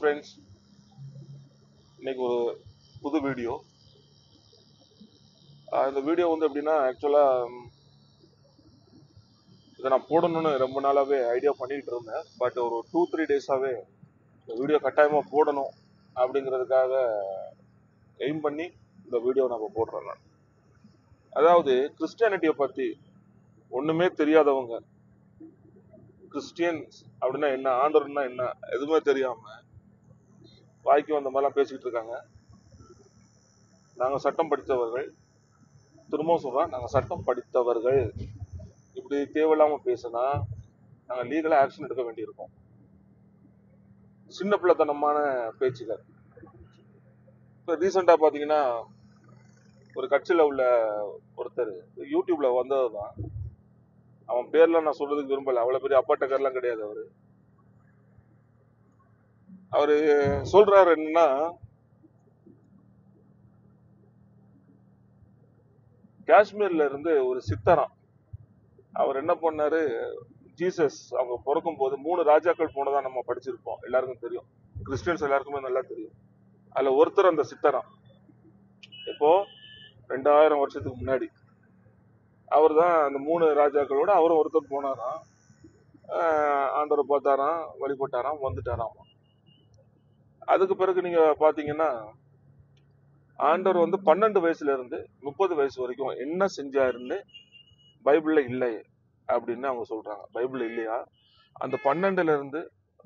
Friends, இன்னைக்கு ஒரு புது வீடியோ. இந்த வீடியோ வந்து எப்படின்னா, ஆக்சுவலாக இதை நான் போடணும்னு ரொம்ப நாளாகவே ஐடியா பண்ணிக்கிட்டு இருந்தேன். பட் ஒரு 2-3 டேஸாகவே இந்த வீடியோ கட்டாயமாக போடணும் அப்படிங்கிறதுக்காக எய்ம் பண்ணி இந்த வீடியோ நம்ம போடுறோம். நான் அதாவது கிறிஸ்டியானிட்டியை பற்றி ஒன்றுமே தெரியாதவங்க, கிறிஸ்டியன்ஸ் அப்படின்னா என்ன, ஆண்டவர்னா என்ன, எதுவுமே தெரியாமல் வாய்க்கு வந்த மாதிரிலாம் பேசிக்கிட்டு இருக்காங்க. நாங்கள் சட்டம் படித்தவர்கள், திரும்பவும் சொல்கிறோம், நாங்கள் சட்டம் படித்தவர்கள். இப்படி தேவையில்லாமல் பேசினா நாங்கள் லீகலாக ஆக்ஷன் எடுக்க வேண்டியிருக்கோம். சின்ன பிள்ளைத்தனமான பேச்சுகள். இப்போ ரீசெண்டாக பார்த்தீங்கன்னா, ஒரு கட்சியில் உள்ள ஒருத்தர் யூடியூப்ல வந்தது தான். அவன் பேர்லாம் நான் சொல்றதுக்கு விரும்பல, அவ்வளோ பெரிய அப்பாட்டக்காரெலாம் கிடையாது. அவரு சொல்றாரு என்னன்னா, காஷ்மீர்ல இருந்து ஒரு சித்தராம், அவர் என்ன பண்ணாரு, ஜீசஸ் அவங்க பிறக்கும் போது 3 ராஜாக்கள் போனதா நம்ம படிச்சிருப்போம், எல்லாருக்கும் தெரியும், கிறிஸ்டியன்ஸ் எல்லாருக்குமே நல்லா தெரியும். அதுல ஒருத்தர் அந்த சித்தராம். இப்போ 2000 வருஷத்துக்கு முன்னாடி அவர் தான் அந்த 3 ராஜாக்களோட அவரும் ஒருத்தர் போனாராம். ஆண்டவரை பார்த்தாராம், வழிபட்டாராம், வந்துட்டாராம். அதுக்கு பிறகு நீங்க பாத்தீங்கன்னா, ஆண்டவர் வந்து 12 வயசுல இருந்து 30 வயசு வரைக்கும் என்ன செஞ்சாருன்னு பைபிள்ல இல்லை அப்படின்னு அவங்க சொல்றாங்க. பைபிள் இல்லையா? அந்த 12ல இருந்து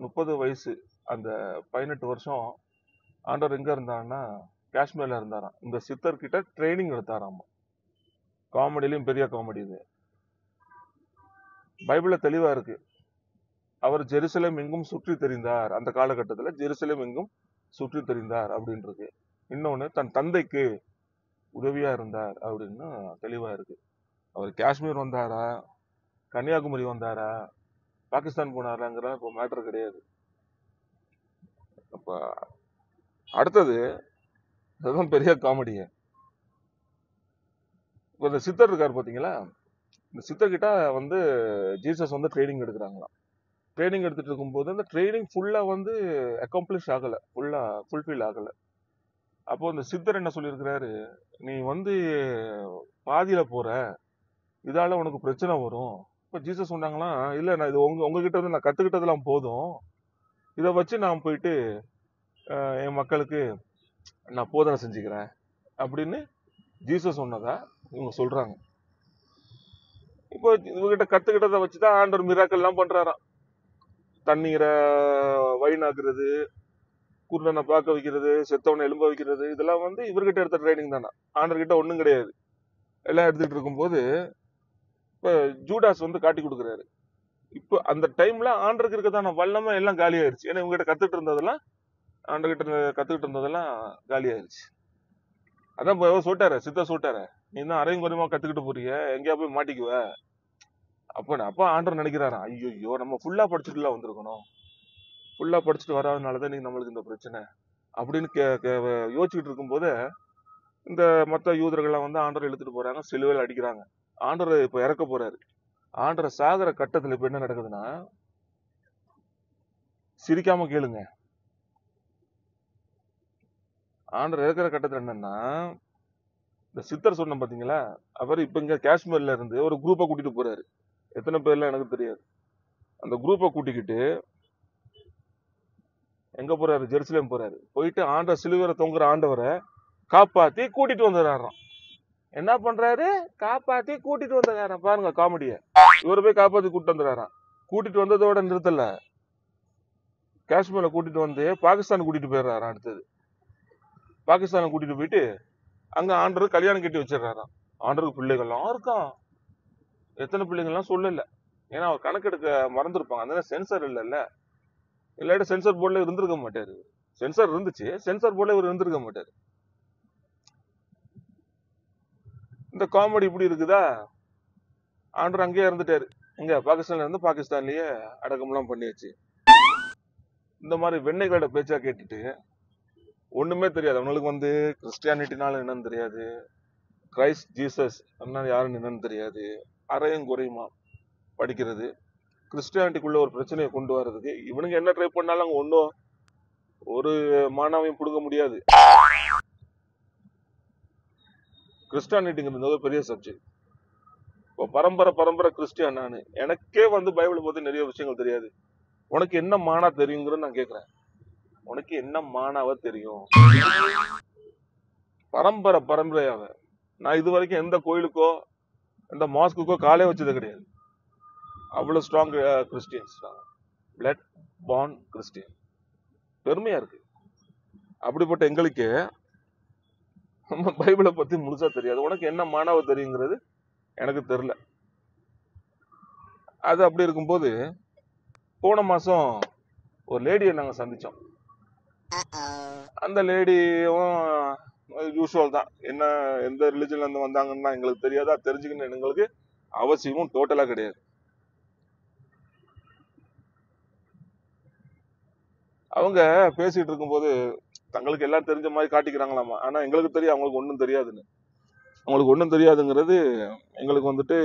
30 வயசு, அந்த 18 வருஷம் ஆண்டவர் எங்க இருந்தாருன்னா காஷ்மீர்ல இருந்தாராம். இந்த சித்தர் கிட்ட ட்ரைனிங் எடுத்தாராம். காமெடியிலும் பெரிய காமெடி இது. பைபிள்ல தெளிவா இருக்கு. அவர் ஜெருசலேம் எங்கும் சுற்றி தெரிந்தார். அந்த காலகட்டத்தில் ஜெருசலேம் எங்கும் சுற்றி தெரிந்தார் அப்படின்னு இருக்கு. இன்னொன்னு, தன் தந்தைக்கு உதவியா இருந்தார் அப்படின்னு தெளிவா இருக்கு. அவர் காஷ்மீர் வந்தாரா, கன்னியாகுமரி வந்தாரா, பாகிஸ்தான் போனாராங்கிற இப்போ மேட்டர் கிடையாது. அப்ப அடுத்தது, அதுதான் பெரிய காமெடிய. இப்போ இந்த சித்தர் இருக்கார் பாத்தீங்களா, இந்த சித்தர்கிட்ட வந்து ஜீசஸ் வந்து ட்ரைனிங் எடுக்கிறாங்களாம். ட்ரைனிங் எடுத்துட்டு இருக்கும்போது அந்த ட்ரைனிங் ஃபுல்லா வந்து அக்காம்ப்ளிஷ் ஆகல, ஃபுல்லா ஃபுல்ஃபில் ஆகல. அப்போ இந்த சித்தர் என்ன சொல்லியிருக்கிறாரு, நீ வந்து பாதியில போற, இதால உனக்கு பிரச்சனை வரும். இப்போ ஜீசஸ் சொன்னாங்களாம், இல்ல நான் இது உங்ககிட்ட வந்து நான் கத்துக்கிட்டதெல்லாம் போதும், இதை வச்சு நான் போயிட்டு என் மக்களுக்கு நான் போதனை செஞ்சுக்கிறேன் அப்படின்னு ஜீசஸ் சொன்னதா இவங்க சொல்றாங்க. இப்போ இவங்கிட்ட கத்துக்கிட்டதை வச்சுதான் ஆண்டவர் மிராக்கள் எல்லாம் பண்றாராம். தண்ணீரை வைனாக்குறது, குருடனை பார்க்க வைக்கிறது, செத்தவனை எலும்ப வைக்கிறது, இதெல்லாம் வந்து இவர்கிட்ட எடுத்த ட்ரைனிங் தானே. ஆண்டர்கிட்ட ஒன்றும் கிடையாது. எல்லாம் எடுத்துக்கிட்டு இருக்கும்போது இப்போ ஜூடாஸ் வந்து காட்டி கொடுக்குறாரு. இப்போ அந்த டைம்ல ஆண்டருக்கு இருக்கதான வல்லமை எல்லாம் காலி ஆயிருச்சு. ஏன்னா இவங்ககிட்ட கத்துக்கிட்டு இருந்ததெல்லாம், ஆண்டர்கிட்ட கத்துக்கிட்டு இருந்ததெல்லாம் காலி ஆயிருச்சு. அதான் சொல்லிட்டாரு, சித்தா சொல்லிட்டாரு, நீ தான் அரையும் குறையுமா கத்துக்கிட்டு போறீங்க, எங்கேயா போய் மாட்டிக்குவ. அப்ப ஆண்டர் நினைக்கிறாராம், ஐயோ நம்ம ஃபுல்லா படிச்சுட்டுலாம் வந்திருக்கணும், ஃபுல்லா படிச்சுட்டு வராதனாலதான் நீங்க நம்மளுக்கு இந்த பிரச்சனை அப்படின்னு யோசிச்சுட்டு இருக்கும்போது இந்த மற்ற யூதர்கள்லாம் வந்து ஆண்டரை இழுத்துட்டு போறாங்க, சிலுவையில் அடிக்கிறாங்க. ஆண்டர் இப்ப இறக்க போறாரு. ஆண்டரை சாகர கட்டத்துல இப்ப என்ன நடக்குதுன்னா, சிரிக்காம கேளுங்க, ஆண்டர் இறக்குற கட்டத்துல என்னன்னா, இந்த சித்தர் சொன்ன பாத்தீங்களா, அவர் இப்ப இங்க காஷ்மீர்ல இருந்து ஒரு குரூப்பை கூட்டிட்டு போறாரு. எத்தனை பேர்லாம் எனக்கு தெரியாது. அந்த குரூப்பை கூட்டிக்கிட்டு எங்க போறாரு, ஜெருசலேம் போறாரு. போயிட்டு ஆண்டவர் சிலுவையில தொங்குற ஆண்டவரை காப்பாத்தி கூட்டிட்டு வந்துடுறாராம். என்ன பண்றாரு, காப்பாத்தி கூட்டிட்டு வந்துடுறாராம். பாருங்க காமெடிய. இவரை போய் காப்பாத்தி கூட்டிட்டு வந்துடுறாராம். கூட்டிட்டு வந்ததோட நிறுத்தல, காஷ்மீர்ல கூட்டிட்டு வந்து பாகிஸ்தான் கூட்டிட்டு போயிடுறாராம். அடுத்தது பாகிஸ்தான் கூட்டிட்டு போயிட்டு அங்க ஆண்டர் கல்யாணம் கட்டி வச்சிடறாராம். ஆண்டருக்கு பிள்ளைகள்லாம் இருக்கான். எத்தனை பிள்ளைங்கள்லாம் சொல்லல, ஏன்னா அவர் கணக்கெடுக்க மறந்துருப்பாங்க. அதனால சென்சர் இல்லைல்ல, இல்லாட்டி சென்சர் போர்டுல இருந்திருக்க மாட்டாரு. சென்சர் இருந்துச்சு, சென்சர் போர்டுல இவர் இருந்திருக்க மாட்டாரு. இந்த காமெடி இப்படி இருக்குதா, ஆண்டர் அங்கேயே இருந்துட்டாரு. எங்க பாகிஸ்தான்ல இருந்து பாகிஸ்தான்லயே அடக்கம்லாம் பண்ணியாச்சு. இந்த மாதிரி வெண்ணைகளோட பேச்சா கேட்டுட்டு ஒண்ணுமே தெரியாது அவங்களுக்கு. வந்து கிறிஸ்டியானிட்டினால என்னன்னு தெரியாது, கிரைஸ்ட் ஜீசஸ் யாருன்னு என்னன்னு தெரியாது. அரையும் குறையுமா படிக்கிறது, கிறிஸ்டியானிட்டிக்குள்ள ஒரு பிரச்சனையை கொண்டு வர்றதுக்கு இவனுங்க என்ன ட்ரை பண்ணாலும் அங்க ஒன்றும் ஒரு மானாவையும் புடுங்க முடியாது. கிறிஸ்டானிட்டிங்கிறது பெரிய சப்ஜெக்ட். இப்போ பரம்பரை கிறிஸ்டியன் நானு, எனக்கே வந்து பைபிளை பத்தி நிறைய விஷயங்கள் தெரியாது. உனக்கு என்ன மானா தெரியுங்கிறது நான் கேக்குறேன். உனக்கு என்ன மானாவ தெரியும்? பரம்பரையாவ நான் இது வரைக்கும் எந்த கோயிலுக்கோ எந்த மாஸ்குக்கோ காலே வச்சது கிடையாது. அவ்வளவு strong Christians, blood born Christian. பெருமையா இருக்கு. அப்படிப்பட்ட எங்களுக்கு பைபிளை பத்தி முழுசா தெரியாது. உனக்கு என்ன மானாவ தெரியுங்கிறது எனக்கு தெரியல. அது அப்படி இருக்கும்போது போன மாசம் ஒரு லேடியை நாங்க சந்திச்சோம். அந்த லேடியும் யூஸ்வல் தான். என்ன எந்த ரிலிஜன்ல இருந்து வந்தாங்கன்னா எங்களுக்கு தெரியாதா, தெரிஞ்சுக்கணும் எங்களுக்கு அவசியமும் டோட்டலா கிடையாது. அவங்க பேசிட்டு இருக்கும்போது தங்களுக்கு எல்லாம் தெரிஞ்ச மாதிரி காட்டிக்கிறாங்களாமா. ஆனா எங்களுக்கு தெரியும் அவங்களுக்கு ஒன்றும் தெரியாதுன்னு. அவங்களுக்கு ஒன்றும் தெரியாதுங்கிறது எங்களுக்கு வந்துட்டு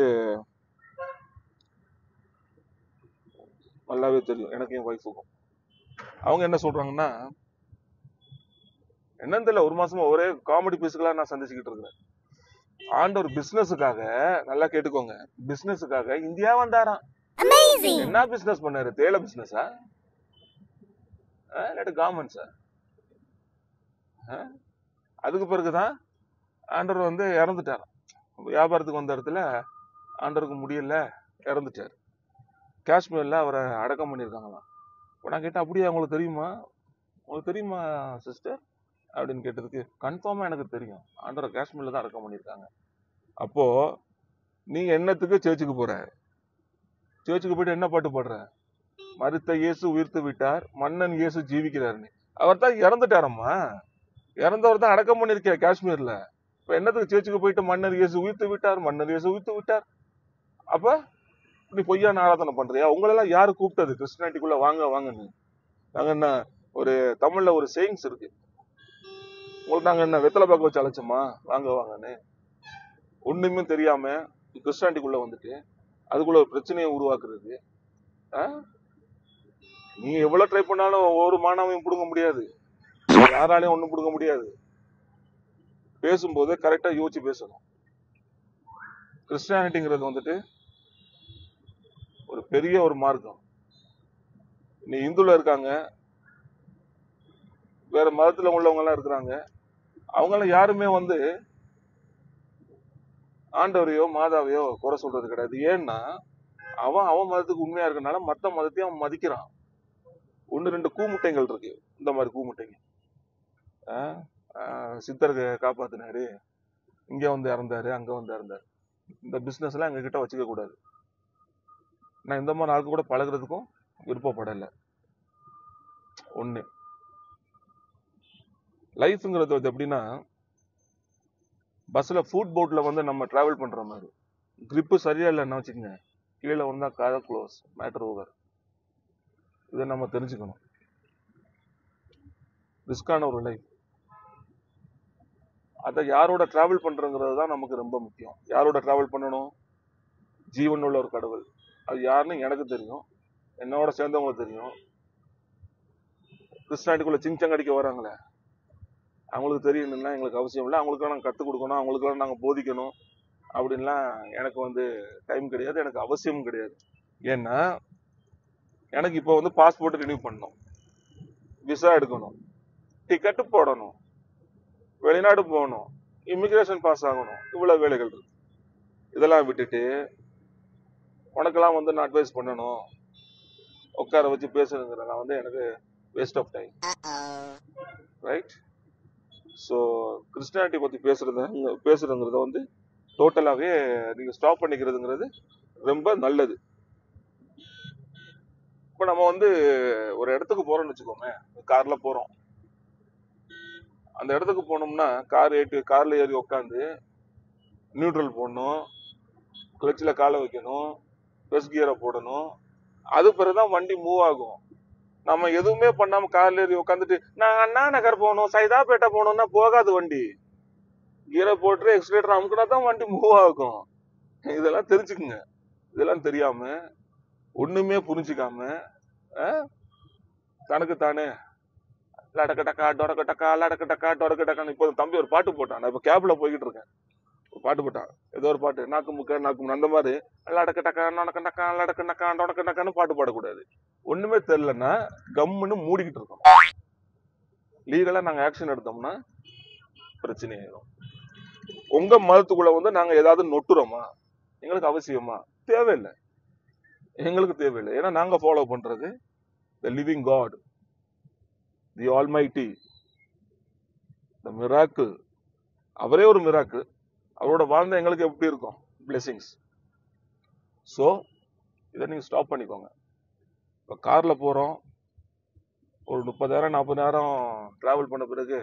நல்லாவே தெரியும், எனக்கு என் ஒய்ஃபுக்கும். அவங்க என்ன சொல்றாங்கன்னா, என்னன்னு தெரியல, ஒரு மாசமா ஒரே காமெடி பீஸுகளா நான் சந்திச்சுக்கிட்டு இருக்கிறேன். ஆண்டவர் பிசினஸுக்காக, நல்லா கேட்டுக்கோங்க, பிசினஸுக்காக இந்தியா வந்தாராம். என்ன பிசினஸ் பண்ணாரு? தேயிலை பிசினஸா இல்லாட்டி கார்மெண்ட்ஸா? அதுக்கு பிறகுதான் ஆண்டவர் வந்து இறந்துட்டார். வியாபாரத்துக்கு வந்த இடத்துல ஆண்டவருக்கு முடியல, இறந்துட்டார். காஷ்மீர்ல அவரை அடக்கம் பண்ணியிருக்காங்களாம். இப்போ நான் கேட்டேன், அப்படியே உங்களுக்கு தெரியுமா, உங்களுக்கு தெரியுமா சிஸ்டர் அப்படின்னு கேட்டதுக்கு, கன்ஃபார்மா எனக்கு தெரியும், ஆண்டவரை காஷ்மீர்ல தான் அடக்கம் பண்ணியிருக்காங்க. அப்போ நீ என்னத்துக்கு சர்ச்சுக்கு போற? சர்ச்சுக்கு போயிட்டு என்ன பாட்டு பாடுற? மரித்த இயேசு உயிர்த்து விட்டார், மன்னன் இயேசு ஜீவிக்கிறாருன்னு. அவர் தான் இறந்துட்டாரம்மா. இறந்தவர் தான் அடக்கம் பண்ணிருக்க காஷ்மீர்ல. இப்ப என்னத்துக்கு சர்ச்சுக்கு போயிட்டு மன்னர் இயேசு உயிர்த்து விட்டார், மன்னர் இயேசு உயிர்த்து விட்டார்? அப்ப நீ பொய்யான ஆராதனை பண்றியா? உங்களெல்லாம் யாரு கூப்பிட்டது கிறிஸ்டியானிட்டிக்குள்ள வாங்க வாங்கன்னு? நாங்க என்ன, ஒரு தமிழ்ல ஒரு சேயிங்ஸ் இருக்கு, உங்களுக்கு நாங்க என்ன வெத்தலை பாக்க வச்சு அழைச்சோமா வாங்க வாங்கன்னு? ஒண்ணுமே தெரியாம கிறிஸ்டியானிட்டிக்குள்ள வந்துட்டு அதுக்குள்ள ஒரு பிரச்சனையை உருவாக்குறது. நீங்க எவ்வளவு ட்ரை பண்ணாலும் ஒரு மாணவையும் புடுங்க முடியாது, யாராலையும் ஒண்ணும் புடுங்க முடியாது. பேசும்போது கரெக்டா யோசிச்சு பேசணும். கிறிஸ்டியானிட்டிங்கிறது வந்துட்டு ஒரு பெரிய ஒரு மார்க்கம். நீ இந்துல இருக்காங்க, வேற மதத்துல உள்ளவங்க எல்லாம் இருக்கிறாங்க, அவங்க எல்லாம் யாருமே வந்து ஆண்டவரையோ மாதாவையோ குறை சொல்றது கிடையாது. ஏன்னா அவன் மதத்துக்கு உண்மையா இருக்கனால மத்த மதத்தையும் அவன் மதிக்கிறான். ஒன்னு ரெண்டு கூமுட்டைகள் இருக்கு, இந்த மாதிரி கூமுட்டைங்க. சித்தருக்கு காப்பாத்தினாரு, இங்க வந்து இறந்தாரு, அங்க வந்து இறந்தாரு. இந்த பிசினஸ் எல்லாம் எங்க கிட்ட வச்சுக்க கூடாது. நான் இந்த மாதிரி ஆளுக்கு கூட பழகுறதுக்கும் விருப்பப்படல. ஒண்ணு லைஃப்ங்கிறது வந்து எப்படின்னா, பஸ்ல ஃபுட் போட்ல வந்து நம்ம டிராவல் பண்ற மாதிரி. கிரிப்பு சரியா இல்லைன்னா வச்சுக்கோங்க, கீழே வந்தா கதை க்ளோஸ், மேட்டர் ஓவர். இதை நம்ம தெரிஞ்சுக்கணும். ரிஸ்கான ஒரு லைஃப். அதை யாரோட டிராவல் பண்றங்கிறது தான் நமக்கு ரொம்ப முக்கியம். யாரோட டிராவல் பண்ணணும்? ஜீவன் உள்ள ஒரு கடவுள். அது யாருன்னு எனக்கு தெரியும், என்னோட சேர்ந்தவங்களுக்கு தெரியும். கிறிஸ்டானிட்டிக்குள்ள சிங்சங் அடிக்க வராங்களே, அவங்களுக்கு தெரியணும்னா எங்களுக்கு அவசியம் இல்லை. அவங்களுக்கெல்லாம் நாங்கள் கற்றுக் கொடுக்கணும், அவங்களுக்கெல்லாம் நாங்கள் போதிக்கணும் அப்படின்லாம் எனக்கு வந்து டைம் கிடையாது, எனக்கு அவசியமும் கிடையாது. ஏன்னா எனக்கு இப்போ வந்து பாஸ்போர்ட் ரினியூ பண்ணணும், விசா எடுக்கணும், டிக்கெட்டு போடணும், வெளிநாடு போகணும், இமிகிரேஷன் பாஸ் ஆகணும், இவ்வளவு வேலைகள் இருக்கு. இதெல்லாம் விட்டுட்டு உனக்கெல்லாம் வந்து நான் அட்வைஸ் பண்ணணும், உட்கார வச்சு பேசுறதுங்கிறதெல்லாம் வந்து எனக்கு waste of time, right? So Christianity பத்தி பேசுறதுங்கிறத வந்து டோட்டலாவே நீங்க ஸ்டாப் பண்ணிக்கிறதுங்கிறது ரொம்ப நல்லது. இப்ப நம்ம வந்து ஒரு இடத்துக்கு போறோம்னு வச்சுக்கோங்க, கார்ல போறோம். அந்த இடத்துக்கு போனோம்னா கார்ல ஏறி உட்காந்து நியூட்ரல் போடணும், கிளச்சில் காலை வைக்கணும், பெஸ் கியரை போடணும், அது பிறகுதான் வண்டி மூவ் ஆகும். நம்ம எதுவுமே பண்ணாம கார்ல ஏறி உட்காந்துட்டு நான் அண்ணா நகர் போகணும், சைதாப்பேட்டை போகணும்னா போகாது வண்டி. கியரை போட்டு எக்ஸிலேட்டர் அமுக்குனா தான் வண்டி மூவ் ஆகும். இதெல்லாம் தெரிஞ்சுக்குங்க. இதெல்லாம் தெரியாம ஒண்ணுமே புரிஞ்சுக்காம தனக்கு தானே லடக்கடக்கா டொடக்கடக்கா லடக்கடக்கா டொடக்கடக்கான்னு இப்போ தம்பி ஒரு பாட்டு போட்டான். நான் இப்போ கேப்ல போய்கிட்டு இருக்கேன். ஒரு பாட்டு போட்டான், ஏதோ ஒரு பாட்டு, நாக்கு முக்க நாக்கு முக்க, அந்த மாதிரி லடக்கடக்கா நொடக்கடக்கா லடக்கடக்கா டொடக்கடக்கான்னு பாட்டு பாடக்கூடாது. ஒண்ணுமே தெரியலன்னா கம்முன்னு மூடிக்கிட்டு இருக்கோம். லீகலா நாங்க ஆக்ஷன் எடுத்தோம்னா பிரச்சனை ஆயிடும். உங்க மதத்துக்குள்ள வந்து நாங்க ஏதாவது நொட்டுறோமா? எங்களுக்கு அவசியமா? தேவையில்லை, எங்களுக்கு தேவையில்லை. ஏன்னா நாங்க ஃபாலோ பண்றது the living God, the Almighty, the miracle. அவரே ஒரு மிராக்கிள். அவரோட வாழ்ந்த எங்களுக்கு எப்படி இருக்கும்? பிளெஸிங்ஸ். ஸோ இதை நீங்க ஸ்டாப் பண்ணிக்கோங்க. இப்போ கார்ல போறோம், ஒரு 30,000 40,000 டிராவல் பண்ண பிறகு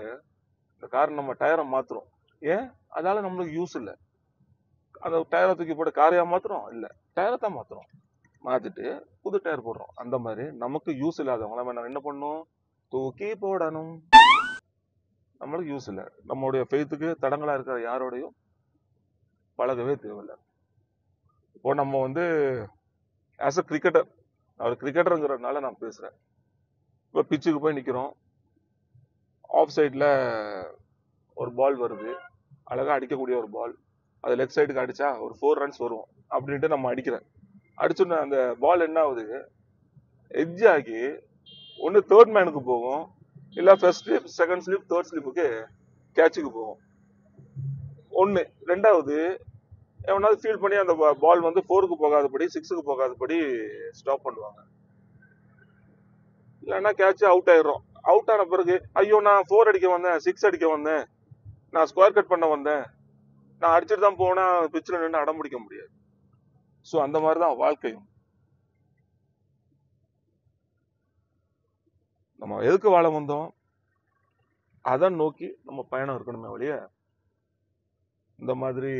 இந்த கார் நம்ம டயரை மாத்துறோம். ஏன்? அதால நம்மளுக்கு யூஸ் இல்லை. அந்த டயரை தூக்கி போட்டு காரையா மாத்துறோம்? இல்லை, டயரை தான் மாத்துறோம். மாத்திட்டு புது டயர் போடுறோம். அந்த மாதிரி நமக்கு யூஸ் இல்லாதவங்கள நம்ம என்ன பண்ணணும்? தூக்கி போடணும். நம்மளுக்கு யூஸ் இல்லை. நம்மளுடைய ஃபெய்த்துக்கு தடங்களா இருக்கிற யாரோடையும் பழகவே தேவையில்லை. இப்போ நம்ம வந்து ஆஸ் அ கிரிக்கெட்டர், அவர் கிரிக்கெட்டருங்கிறதுனால நான் பேசுறேன். இப்போ பிச்சுக்கு போய் நிக்கிறோம், ஆஃப் சைட்ல ஒரு பால் வருது, அழகா அடிக்கக்கூடிய ஒரு பால். அது லெஃப்ட் சைடுக்கு அடிச்சா ஒரு 4 ரன்ஸ் வரும் அப்படின்ட்டு நம்ம அடிக்கிறேன். அடிச்சோன்னா அந்த பால் என்ன ஆகுது? எட்ஜ் ஆகி ஒன்னு தேர்ட் மேனுக்கு போகும், இல்ல first slip, second slip, third ஸ்லிப்புக்கு கேட்சுக்கு போகும். ஒன்னு. ரெண்டாவது, எவனாவது ஃபீல் பண்ணி அந்த பால் வந்து 4க்கு போகாதபடி 6க்கு போகாதபடி ஸ்டாப் பண்ணுவாங்க. இல்லைன்னா கேட்ச் அவுட் ஆயிடும். அவுட் ஆன பிறகு ஐயோ நான் 4 அடிக்க வந்தேன், 6 அடிக்க வந்தேன், நான் ஸ்கொயர் கட் பண்ண வந்தேன், நான் அடிச்சுட்டு தான் போனா பிச்சில் நின்று அடம் பிடிக்க முடியாது. ஸோ அந்த மாதிரி தான் வாழ்க்கையும். நம்ம எதுக்கு வாழ வந்தோம் அதை நோக்கி நம்ம பயணம் இருக்கணுமே ஒழிய இந்த மாதிரி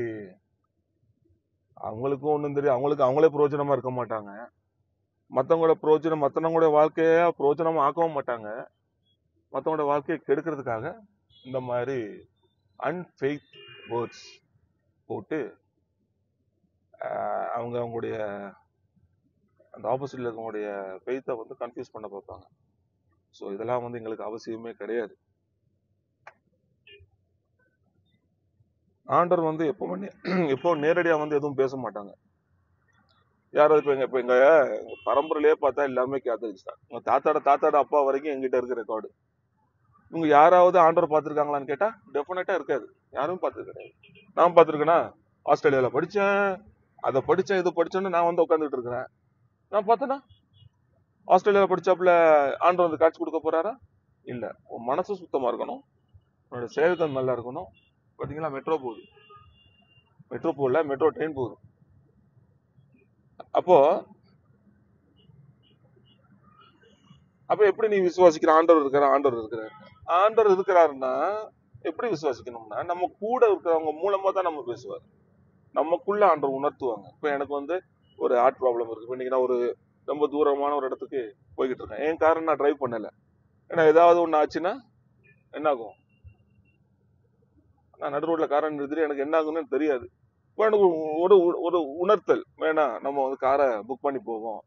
அவங்களுக்கும் ஒண்ணும் தெரியும், அவங்களே பிரயோஜனமா இருக்க மாட்டாங்க, மற்றவங்களோட வாழ்க்கைய பிரயோஜனமா ஆக்கவும் மாட்டாங்க, மற்றவங்களோட வாழ்க்கையை கெடுக்கிறதுக்காக இந்த மாதிரி அன்ஃபெய்த் வேர்ட்ஸ் போட்டு அவங்களுடைய அந்த ஆப்போசிட்ல இருக்கவங்களுடைய ஃபெய்த்தை வந்து கன்ஃபியூஸ் பண்ண பார்ப்பாங்க. ஸோ இதெல்லாம் வந்து எங்களுக்கு அவசியமே கிடையாது. ஆண்டவர் வந்து எப்போ நேரடியா வந்து எதுவும் பேச மாட்டாங்க. யாராவது இப்ப எங்க பரம்பரையிலேயே பார்த்தா எல்லாமே கேத்தலிக்ஸ் தான். உங்க தாத்தாட அப்பா வரைக்கும் எங்கிட்ட இருக்க ரெக்கார்டு. இவங்க யாராவது ஆண்டவர் பார்த்திருக்காங்களான்னு கேட்டா டெஃபினட்டா இருக்காது. யாரும் பார்த்தது கிடையாது. நான் பார்த்திருக்கேனா? ஆஸ்திரேலியால படிச்சேன், அதை படிச்சேன், இது படிச்சேன்னு நான் வந்து உட்காந்துட்டு இருக்கிறேன். நான் பார்த்தேன்னா ஆஸ்திரேலியால படிச்சாப்புல ஆண்டவர் வந்து காட்சி கொடுக்க போறாரா? இல்ல. உன் மனசு சுத்தமா இருக்கணும், உன்னோட செயல்கள் நல்லா இருக்கணும். பாத்தீங்களா, மெட்ரோ போகுது, மெட்ரோ போகல, மெட்ரோ ட்ரெயின் போகுது. அப்போ எப்படி நீ விசுவாசிக்கிற ஆண்டவர் இருக்கிறார்? ஆண்டவர் இருக்கிறாருன்னா எப்படி விசுவாசிக்கணும்னா நம்ம கூட இருக்கிறவங்க மூலமா தான் நம்ம பேசுவார். நமக்குள்ள ஆண்டவர் உணர்த்துவாங்க. இப்ப எனக்கு வந்து ஒரு ஹார்ட் ப்ராப்ளம் இருக்கு. இன்னைக்கு நான் ஒரு ரொம்ப தூரமான ஒரு இடத்துக்கு போய்கிட்டு இருக்கேன். என் காரை நான் டிரைவ் பண்ணல. ஏன்னா ஏதாவது ஒண்ணு ஆச்சுன்னா என்ன ஆகும்? நான் நடு ரோட்ல காரை நிறுத்திட்டு எனக்கு என்ன ஆகும்னு தெரியாது. இப்போ எனக்கு ஒரு ஒரு உணர்த்தல் வேணாம், நம்ம வந்து காரை புக் பண்ணி போவோம்.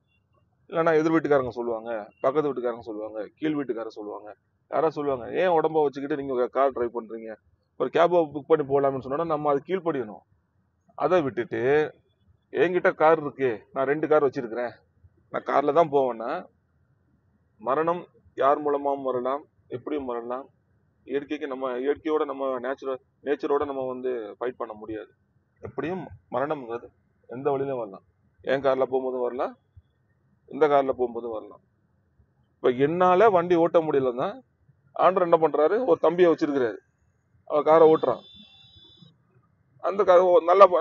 இல்லைன்னா எதிர் வீட்டுக்காரங்க சொல்லுவாங்க, பக்கத்து வீட்டுக்காரங்க சொல்லுவாங்க, கீழ் வீட்டுக்காரங்க சொல்லுவாங்க, யாராவது சொல்லுவாங்க, ஏன் உடம்ப வச்சுக்கிட்டு நீங்க கார் டிரைவ் பண்றீங்க, ஒரு கேபை புக் பண்ணி போகலாம்னு சொன்னா நம்ம அது கீழ்ப்படியணும். அதை விட்டுட்டு என்கிட்ட கார் இருக்கு, நான் 2 கார் வச்சிருக்கிறேன், நான் கார்ல தான் போவேன்னா மரணம் யார் மூலமாவும் வரலாம், எப்படியும் வரலாம். இயற்கையோட நம்ம நேச்சரோட நம்ம வந்து ஃபைட் பண்ண முடியாது. எப்படியும் மரணம்ங்கிறது எந்த வழியிலும் வரலாம். என் கார்ல போகும்போதும் வரலாம், இந்த கார்ல போகும்போதும் வரலாம். இப்ப என்னால வண்டி ஓட்ட முடியலன்னா ஆண்டவர் என்ன பண்றாரு? ஒரு தம்பியை வச்சிருக்கிறாரு, அவன் காரை ஓட்டுறான். அந்த காரை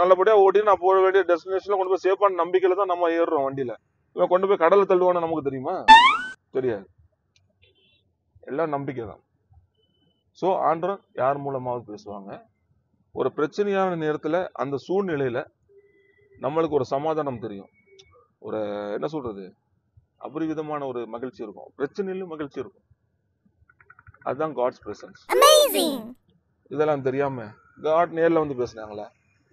நல்லபடியா ஓட்டி நான் போக வேண்டிய டெஸ்டினேஷன்ல கொண்டு போய் சேஃபான நம்பிக்கையில தான் நம்ம ஏறுறோம் வண்டியில. இவன் கொண்டு போய் கடல்ல தள்ளுவான்னு நமக்கு தெரியுமா? தெரியாது. எல்லாம் நம்பிக்கை தான். சோ ஆண்டவர் யார் மூலமாவது பேசுவாங்க. ஒரு பிரச்சனையான நேரத்துல அந்த சூழ்நிலையில நம்மளுக்கு ஒரு சமாதானம் தெரியும், ஒரு என்ன சொல்றது, அபரிவிதமான ஒரு மகிழ்ச்சி இருக்கும். பிரச்சனையிலும் மகிழ்ச்சி இருக்கும். அதுதான் காட்ஸ் பிரசன்ஸ். இதெல்லாம் தெரியாம காட் நேர்ல வந்து பேசினாங்களா,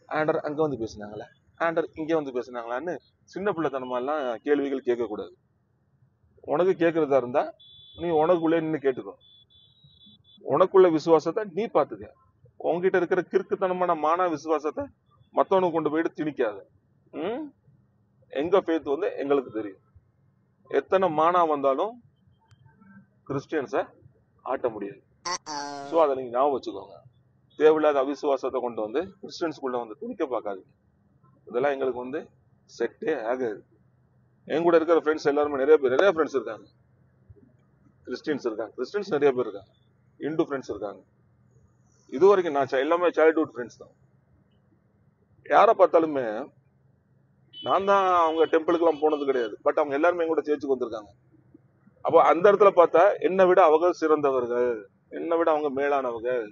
ஆண்டர் அங்க வந்து பேசினாங்களா, ஆண்டர் இங்க வந்து பேசினாங்களான்னு சின்ன பிள்ளைத்தனமா எல்லாம் கேள்விகள் கேட்க கூடாது. உனக்கு கேட்கறதா இருந்தா நீ உனக்குள்ளே நின்று கேட்டுக்கோ. உனக்குள்ள விசுவாசத்தை நீ பாத்துக்க. உன்கிட்ட இருக்கிற கிறுக்குத்தனமான மான விசுவாசத்தை மத்தவனுக்கு கொண்டு போயிட்டு திணிக்காத. ம்? எங்க ஃபேத் வந்து எங்களுக்கு தெரியும். எத்தனை மானா வந்தாலும் கிறிஸ்டியன்ஸை ஆட்ட முடியாது. ஸோ அதை நீங்க ஞாபகம் வச்சுக்கோங்க. தேவையில்லாத அவிசுவாசத்தை கொண்டு வந்து கிறிஸ்டியன்ஸ்குள்ள வந்து திணிக்க பார்க்காதீங்க. இதெல்லாம் எங்களுக்கு வந்து செட்டே ஆகாது. என் கூட இருக்கிற ஃப்ரெண்ட்ஸ் எல்லாருமே நிறைய ஃப்ரெண்ட்ஸ் இருக்காங்க. கிறிஸ்டியன்ஸ் இருக்காங்க, கிறிஸ்டியன்ஸ் நிறைய பேர் இருக்காங்க, இந்து ஃப்ரெண்ட்ஸ் இருக்காங்க. இது வரைக்கும் நான் எல்லாமே சைல்ட்ஹுட் ஃப்ரெண்ட்ஸ் தான். யாரை பார்த்தாலுமே நான் தான் அவங்க டெம்பிளுக்குலாம் போனது கிடையாது, பட் அவங்க எல்லாருமே என் கூட சேர்ச்சுக்கு வந்திருக்காங்க. அப்போ அந்த இடத்துல பார்த்தா என்னை விட அவங்க சிறந்தவர்கள், என்னை விட அவங்க மேலானவர்கள்,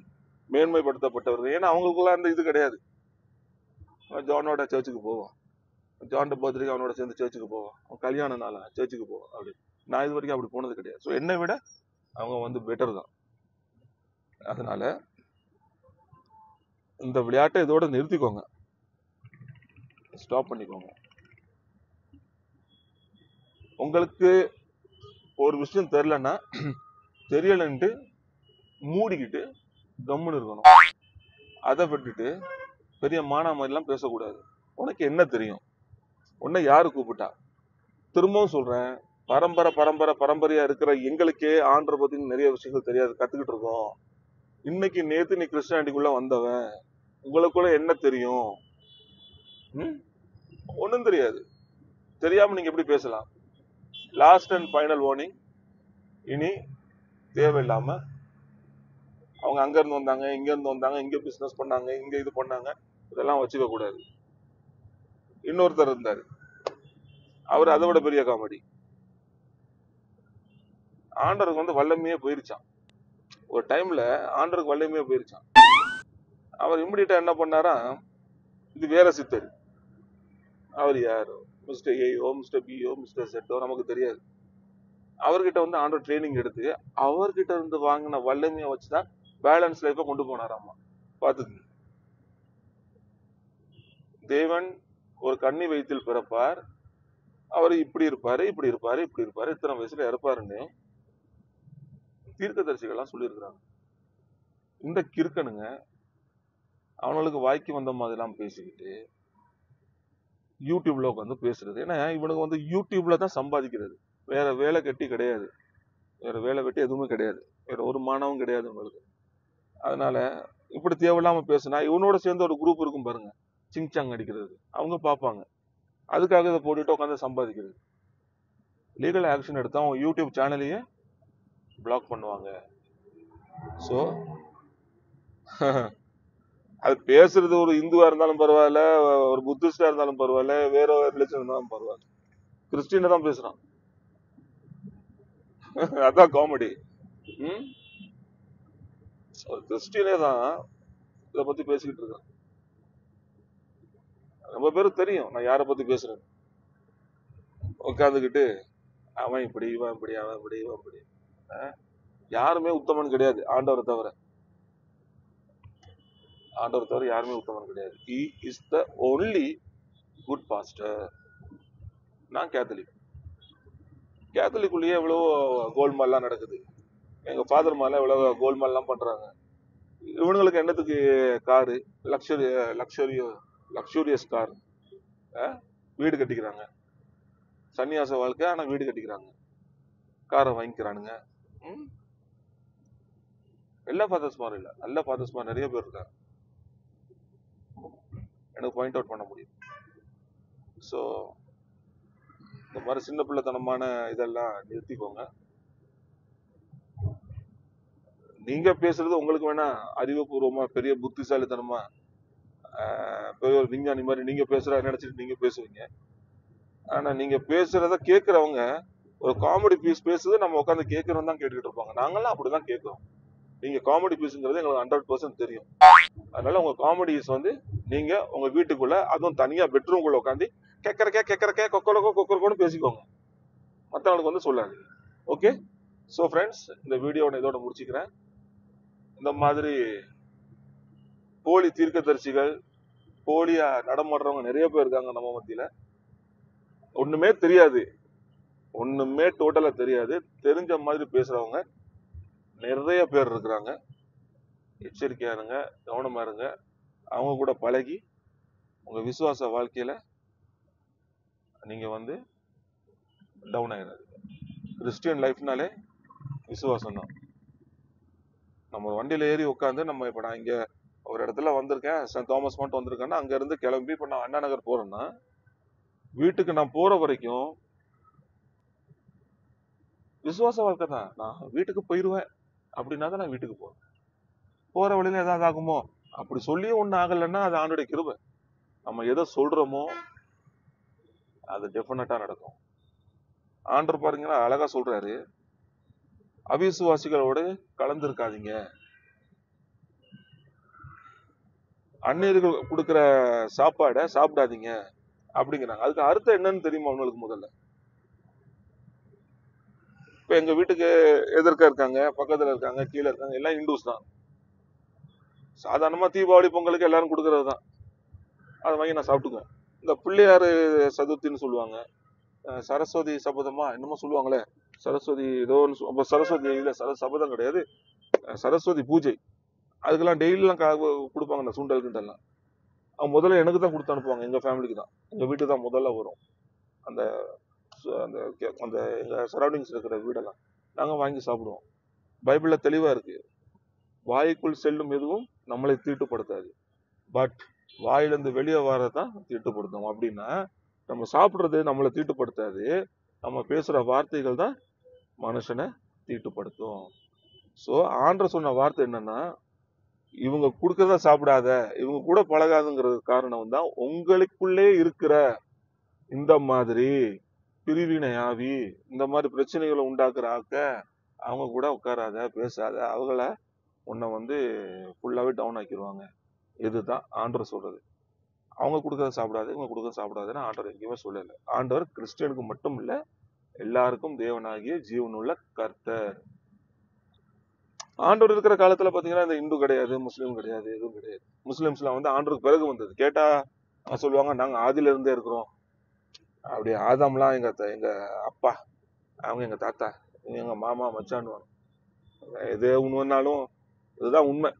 மேன்மைப்படுத்தப்பட்டவர்கள். ஏன்னா அவங்களுக்குள்ள அந்த இது கிடையாது. ஜானோட சர்ச்சுக்கு போவோம், ஜான் பர்த்டே அவனோட சேர்ந்து சர்ச்சுக்கு போவோம், அவன் கல்யாண நாளா சர்ச்சுக்கு போவோம். அப்படி நான் இது வரைக்கும் அப்படி போனது கிடையாது. ஸோ என்னை விட அவங்க வந்து பெட்டர் தான். அதனால இந்த விளையாட்டை இதோட நிறுத்திக்கோங்க, ஸ்டாப் பண்ணிக்கோங்க. உங்களுக்கு ஒரு விஷயம் தெரியலன்னா தெரியலன்ட்டு மூடிக்கிட்டு கம்முன்னு இருக்கணும். அதை விட்டுட்டு பெரிய மானா மாதிரிலாம் பேசக்கூடாது. உனக்கு என்ன தெரியும்? உன்னை யாரு கூப்பிட்டா? திரும்பவும் சொல்றேன், பரம்பரையா இருக்கிற எங்களுக்கே ஆண்டரை பத்தி நிறைய விஷயங்கள் தெரியாது, கத்துக்கிட்டு இருக்கோம். இன்னைக்கு நேத்து நீ கிறிஸ்டியானிட்டிக்குள்ள வந்தவன், உங்களுக்குள்ள என்ன தெரியும்? ஒண்ணும் தெரியாது. தெரியாம நீங்க எப்படி பேசலாம்? லாஸ்ட் அண்ட் ஃபைனல் வார்னிங், இனி தேவையில்லாம அவங்க அங்க இருந்து வந்தாங்க, இங்க இருந்து வந்தாங்க, இங்க பிசினஸ் பண்ணாங்க, இங்க இது பண்ணாங்க, இதெல்லாம் வச்சுக்க கூடாது. இன்னொருத்தர் இருந்தாரு, அவர் அதை விட பெரிய காமெடி. ஆண்டருக்கு வந்து வல்லமையே போயிருச்சான். ஒரு டைம்ல ஆண்டருக்கு வல்லமையே போயிருச்சான். அவர் இம்மிடியா என்ன பண்ணாரா, இது வேற சித்தர். அவர் யாரோ, mister AO, mister PO, mister செட்டோ நமக்கு தெரியாது. அவர்கிட்ட வந்து ஆண்டர் ட்ரைனிங் எடுத்து அவர்கிட்ட இருந்து வாங்கின வல்லமையை வச்சுதான் பேலன்ஸ் லைஃபை கொண்டு போனாராமா. பாத்துக்கு, தேவன் ஒரு கன்னி வயிற்றில் பிறப்பார், அவர் இப்படி இருப்பாரு, இப்படி இருப்பாரு, இப்படி இருப்பாரு, இத்தனை வயசுல இறப்பாருன்னு தீர்க்கதரிசிகள்லாம் சொல்லியிருக்கிறாங்க. இந்த கிறுக்கனுங்க அவனுக்கு வாய்க்கு வந்த மாதிரி எல்லாம் பேசிக்கிட்டு யூடியூப்ல உட்காந்து பேசுறது. ஏன்னா இவனுக்கு வந்து யூடியூப்ல தான் சம்பாதிக்கிறது, வேற வேலை கட்டி கிடையாது, வேற வேலை வெட்டி எதுவுமே கிடையாது, வேற ஒரு மானமும் கிடையாது உங்களுக்கு. அதனால இப்படி தேவையில்லாம பேசுனா இவனோட சேர்ந்து ஒரு குரூப் இருக்கும் பாருங்க, சிங்சாங் அடிக்கிறது, அவங்க பார்ப்பாங்க. அதுக்காக இதை போட்டுட்டு உட்காந்து சம்பாதிக்கிறது. லீகல் ஆக்ஷன் எடுத்தா அவங்க யூடியூப் சேனலையே பிளாக் பண்ணுவாங்க. ஸோ அது பேசுறது ஒரு இந்துவா இருந்தாலும் பரவாயில்ல, ஒரு புத்திஸ்டா இருந்தாலும் பரவாயில்ல, வேற ஒரு ரிலிஜன் இருந்தாலும் பரவாயில்ல, கிறிஸ்டியனை தான் பேசுறான். அதான் காமெடி. ஒரு கிறிஸ்டியனே தான் இதை பத்தி பேசிக்கிட்டு இருக்கான். ரொம்ப பேருக்கு தெரியும் நான் யாரை பத்தி பேசுறேன். உட்காந்துக்கிட்டு அவன் இப்படி, இவன் இப்படி, அவன் இப்படி, இவன் இப்படி. யாருமே உத்தமன் கிடையாது, ஆண்டவரை தவிர. ஆண்டவரை தவிர யாருமே உத்தமன் கிடையாது. He is the only good pastor. நான் கேத்தலிக். கேத்தலிக்குள்ளேயே எவ்வளவோ கோல்மால்லாம் நடக்குது. எங்க ஃபாதர் மால எவ்வளவு கோல்மால்லாம் பண்றாங்க. இவனுங்களுக்கு என்னத்துக்கு காரு, லக்ஸூரியஸ் கார், வீடு கட்டிக்கிறாங்க. சன்னியாச வாழ்க்கை, ஆனா வீடு கட்டிக்கிறாங்க, காரை வாங்கிக்கிறானுங்க. எல்லா ஃபாதர்ஸ் மாதிரி இல்ல, நல்ல ஃபாதர்ஸ் மாதிரி நிறைய பேர் இருக்காங்க, எனக்கு பாயிண்ட் அவுட் பண்ண முடியும். ஸோ இந்த மாதிரி சின்ன பிள்ளைத்தனமான இதெல்லாம் நிறுத்திக்கோங்க. நீங்க பேசுறது உங்களுக்கு வேணா அறிவுபூர்வமா பெரிய புத்திசாலித்தனமா பெரிய ஒரு விஞ்ஞானி மாதிரி நீங்க பேசுற நினைச்சிட்டு நீங்க பேசுவீங்க. ஆனா நீங்க பேசுறத கேட்கறவங்க ஒரு காமெடி பீஸ் பேசுறது நம்ம உட்காந்து கேட்கறோம் தான் கேட்டுக்கிட்டு இருப்பாங்க. நாங்கெல்லாம் அப்படிதான் கேட்கிறோம். நீங்க காமெடி பீஸ்ங்கிறது எங்களுக்கு 100% தெரியும். அதனால உங்க காமெடிஸ் வந்து நீங்க உங்க வீட்டுக்குள்ள, அதுவும் தனியா பெட்ரூம்குள்ள உட்காந்து கேட்கறக்கே கொக்கரக்கோன்னு பேசிக்கோங்க, மற்றவங்களுக்கு வந்து சொல்லாது. ஓகே. ஸோ ஃப்ரெண்ட்ஸ், இந்த வீடியோ இதோட முடிச்சுக்கிறேன். இந்த மாதிரி போலி தீர்க்கதரிசிகள், போலியா நடமாடுறவங்க நிறைய பேர் இருக்காங்க நம்ம மத்தியில. ஒண்ணுமே தெரியாது, ஒண்ணுமே டோட்டலா தெரியாது, தெரிஞ்ச மாதிரி பேசுறவங்க நிறைய பேர் இருக்கிறாங்க. எச்சரிக்கையா இருங்க, கவனமா இருங்க. அவங்க கூட பழகி உங்க விசுவாச வாழ்க்கையில நீங்க வந்து டவுன் ஆயிடாது. கிறிஸ்டியன் லைஃப்னாலே விசுவாசம் தான். நம்ம ஒரு வண்டியில ஏறி உட்காந்து நம்ம இப்ப நான் இங்க ஒரு இடத்துல வந்திருக்கேன், சென்ட் தாமஸ் மட்டும் வந்திருக்கேன்னா அங்க இருந்து கிளம்பி இப்ப நான் அண்ணா நகர் போறேன்னா வீட்டுக்கு நான் போற வரைக்கும் விசுவாச வாழ்க்கை தான். நான் வீட்டுக்கு போயிருவேன் அப்படின்னா தான் நான் வீட்டுக்கு போறேன். போற வழியில ஏதாவது ஆகுமோ அப்படி சொல்லியும் ஒண்ணு ஆகலைன்னா அது ஆண்டுடைய கிருபை. நம்ம எதை சொல்றோமோ அது டெஃபினட்டா நடக்கும். ஆண்டவர் பாருங்கன்னா அழகா சொல்றாரு, அவிசுவாசிகளோடு கலந்து இருக்காதீங்க, அந்நியர்கள் கொடுக்கிற சாப்பாடை சாப்பிடாதீங்க அப்படிங்கிறாங்க. அதுக்கு அர்த்தம் என்னன்னு தெரியுமா அவங்களுக்கு? முதல்ல இப்ப எங்க வீட்டுக்கு எதிர்க்க இருக்காங்க, பக்கத்துல இருக்காங்க, கீழே இருக்காங்க, எல்லாம் இந்துஸ் தான். சாதாரணமா தீபாவளி பொங்கலுக்கு எல்லாரும் கொடுக்கறது தான். அதை வாங்கி நான் சாப்பிட்டுக்குவேன். இந்த பிள்ளையாரு சதுர்த்தின்னு சொல்லுவாங்க, சரஸ்வதி சபதமா என்னமோ சொல்லுவாங்களே, சரஸ்வதி ஏதோ சரஸ்வதி இல்ல, சபதம் கிடையாது, சரஸ்வதி பூஜை. அதுக்கெல்லாம் டெய்லிலாம் கொடுப்பாங்க அந்த சுண்டல் கிண்டல்லாம். அவங்க முதல்ல எனக்கு தான் கொடுத்து அனுப்புவாங்க, எங்க ஃபேமிலிக்கு தான், எங்க வீட்டுக்கு தான் முதல்ல வரும். அந்த அந்த அந்த எங்க சரௌண்டிங்ஸ் இருக்கிற வீடெல்லாம் நாங்க வாங்கி சாப்பிடுவோம். பைபிள்ல தெளிவா இருக்கு, வாய்க்குள் செல்லும் எதுவும் நம்மளை தீட்டுப்படுத்தாது, பட் வாயிலிருந்து வெளியே வரதான் தீட்டுப்படுத்தும். அப்படின்னா நம்ம சாப்பிடுறது நம்மளை தீட்டுப்படுத்தாது, நம்ம பேசுற வார்த்தைகள் தான் மனுஷனை தீட்டுப்படுத்தும். சோ ஆண்டவர் சொன்ன வார்த்தை என்னன்னா, இவங்க கொடுக்கறத சாப்பிடாத, இவங்க கூட பழகாதுங்கிறது காரணம் தான் உங்களுக்குள்ளே இருக்கிற இந்த மாதிரி பிரிவினை ஆவி, இந்த மாதிரி பிரச்சனைகளை உண்டாக்குற ஆக்க அவங்க கூட உட்காராத, பேசாத, அவங்கள உன்னை வந்து ஃபுல்லாவே டவுன் ஆக்கிடுவாங்க. இதுதான் ஆண்டவர் சொல்றது. அவங்க கொடுக்கறத சாப்பிடாது, இவங்க கொடுக்கறத சாப்பிடாதுன்னு ஆண்டவர் எங்கேயுமே சொல்லல. ஆண்டவர் கிறிஸ்டியனுக்கு மட்டும் இல்ல, எல்லாருக்கும் தேவனாகிய ஜீவனுள்ள கர்த்தர். ஆண்டவர் இருக்கிற காலத்துல பாத்தீங்கன்னா இந்த இந்து கிடையாது, முஸ்லீம் கிடையாது, எதுவும் கிடையாது. முஸ்லிம்ஸ்லாம் வந்து ஆண்டவருக்கு பிறகு வந்தது. கேட்டா சொல்லுவாங்க, நாங்க ஆதியில இருந்தே இருக்கிறோம். அப்படி ஆதாம்லாம் எங்க அப்பா, அவங்க எங்க தாத்தா, எங்க மாமா, மச்சான்னுவாங்க. எது உண்மைனாலும் இதுதான் உண்மை.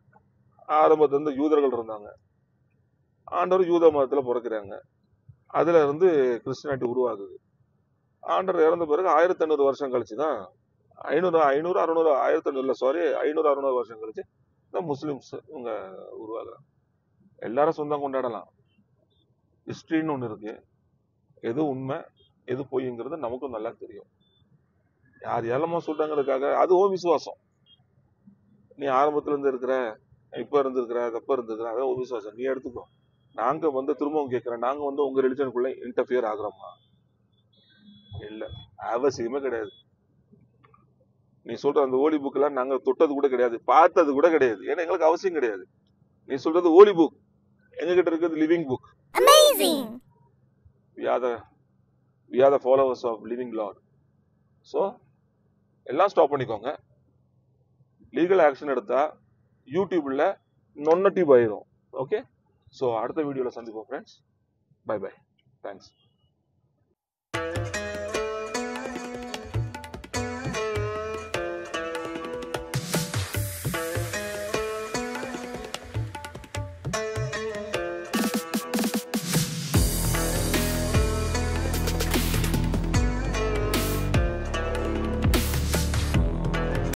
ஆரம்பத்துல இருந்து யூதர்கள் இருந்தாங்க, ஆண்டவர் யூத மதத்துல பிறக்கிறாங்க, அதுல இருந்து கிறிஸ்டியானிட்டி உருவாகுது. ஆண்டவர் இறந்த பிறகு 1500 வருஷம் கழிச்சுதான் 500 வருஷம் கழிச்சு இந்த முஸ்லிம்ஸ் இவங்க உருவாகுறாங்க. எல்லாரும் சொந்தம் கொண்டாடலாம். ஹிஸ்டரின்னு ஒண்ணு இருக்கு, எது உண்மை எது பொய்ங்கிறது நமக்கும் நல்லா தெரியும். யார் ஏலமா சொல்றாங்கிறதுக்காக அதுவும் விசுவாசம். நீ ஆரம்பத்துல இருந்து இருக்கிற, இப்ப இருந்திருக்கிற, தப்ப இருந்திருக்கிற, அதான் விசுவாசம், நீ எடுத்துக்கோ. நாங்க வந்து திரும்பவும் கேட்கிறேன், நாங்க வந்து உங்க ரிலிஜனுக்குள்ள இன்டர்ஃபியர் ஆகுறோமா? இல்ல, அவசியமே கிடையாது. நீ சொல்ற அந்த ஹோலி புக் எல்லாம் நாங்க தொட்டது கூட கிடையாது, பார்த்தது கூட கிடையாது. ஏன்னா எங்களுக்கு அவசியம் கிடையாது. நீ சொல்றது ஹோலி புக், எங்க கிட்ட இருக்கிறது living book. we are the followers of living Lord. So எல்லாம் ஸ்டாப் பண்ணிக்கோங்க. லீகல் ஆக்ஷன் எடுத்தா யூடியூப்ல நொன்னட்டி போயிடும். ஓகே, ஸோ அடுத்த வீடியோல சந்திப்போம் ஃப்ரெண்ட்ஸ். By by, thanks.